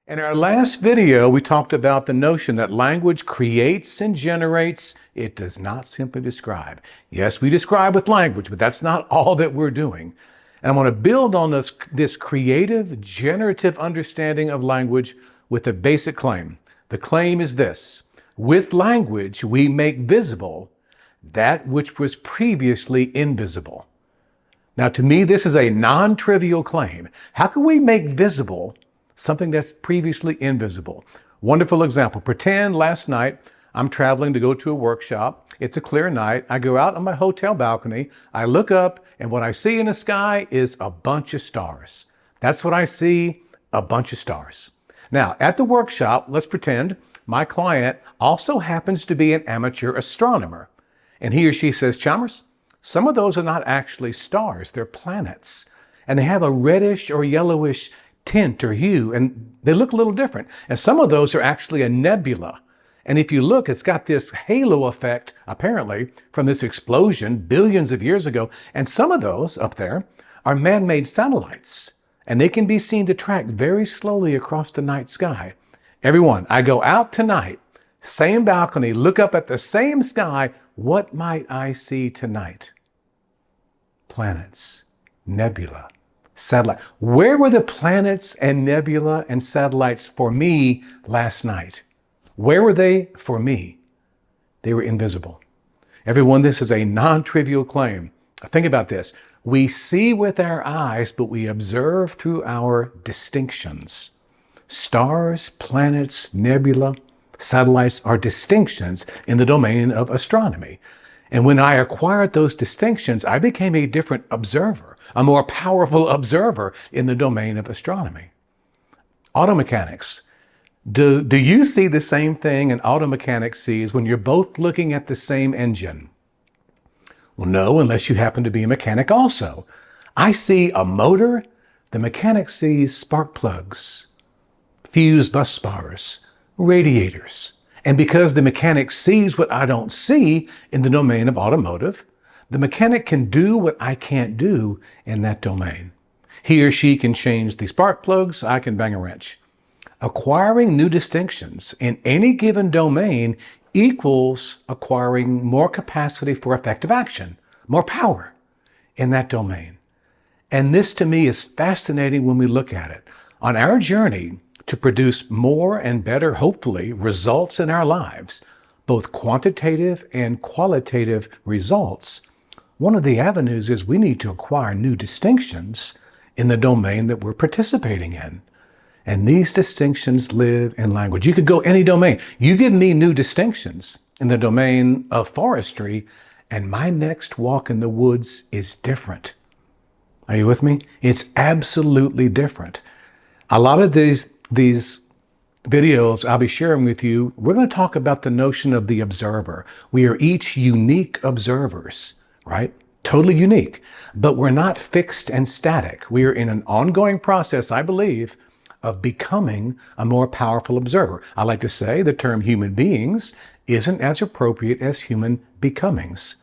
In our last video, we talked about the notion that language creates and generates. It does not simply describe. Yes, we describe with language, but that's not all that we're doing. And I want to build on this creative, generative understanding of language with a basic claim. The claim is this: with language, we make visible that which was previously invisible. Now, to me, this is a non-trivial claim. How can we make visible something that's previously invisible? Wonderful example. Pretend last night I'm traveling to go to a workshop. It's a clear night. I go out on my hotel balcony. I look up, and what I see in the sky is a bunch of stars. That's what I see, a bunch of stars. Now, at the workshop, let's pretend my client also happens to be an amateur astronomer. And he or she says, "Chalmers, some of those are not actually stars, they're planets. And they have a reddish or yellowish tint or hue, and they look a little different. And some of those are actually a nebula. And if you look, it's got this halo effect, apparently, from this explosion billions of years ago. And some of those up there are man-made satellites, and they can be seen to track very slowly across the night sky." Everyone, I go out tonight, same balcony, look up at the same sky. What might I see tonight? Planets, nebula, satellite. Where were the planets and nebula and satellites for me last night? Where were they for me? They were invisible. Everyone, this is a non-trivial claim. Think about this. We see with our eyes, but we observe through our distinctions. Stars, planets, nebula, satellites are distinctions in the domain of astronomy. And when I acquired those distinctions, I became a different observer, a more powerful observer in the domain of astronomy. Auto mechanics. Do you see the same thing an auto mechanic sees when you're both looking at the same engine? Well, no, unless you happen to be a mechanic also. I see a motor. The mechanic sees spark plugs, fuse bus bars, radiators. And because the mechanic sees what I don't see in the domain of automotive, the mechanic can do what I can't do in that domain. He or she can change the spark plugs, I can bang a wrench. Acquiring new distinctions in any given domain equals acquiring more capacity for effective action, more power in that domain. And this to me is fascinating when we look at it. On our journey to produce more and better, hopefully, results in our lives, both quantitative and qualitative results, one of the avenues is we need to acquire new distinctions in the domain that we're participating in. And these distinctions live in language. You could go any domain. You give me new distinctions in the domain of forestry, and my next walk in the woods is different. Are you with me? It's absolutely different. A lot of these videos I'll be sharing with you, we're going to talk about the notion of the observer. We are each unique observers, right? Totally unique, but we're not fixed and static. We are in an ongoing process, I believe, of becoming a more powerful observer. I like to say the term human beings isn't as appropriate as human becomings.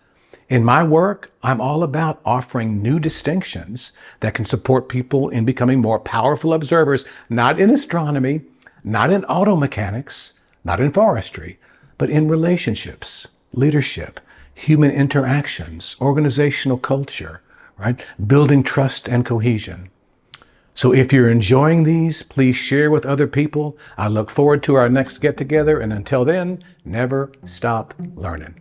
In my work, I'm all about offering new distinctions that can support people in becoming more powerful observers, not in astronomy, not in auto mechanics, not in forestry, but in relationships, leadership, human interactions, organizational culture, right? Building trust and cohesion. So if you're enjoying these, please share with other people. I look forward to our next get-together, and until then, never stop learning.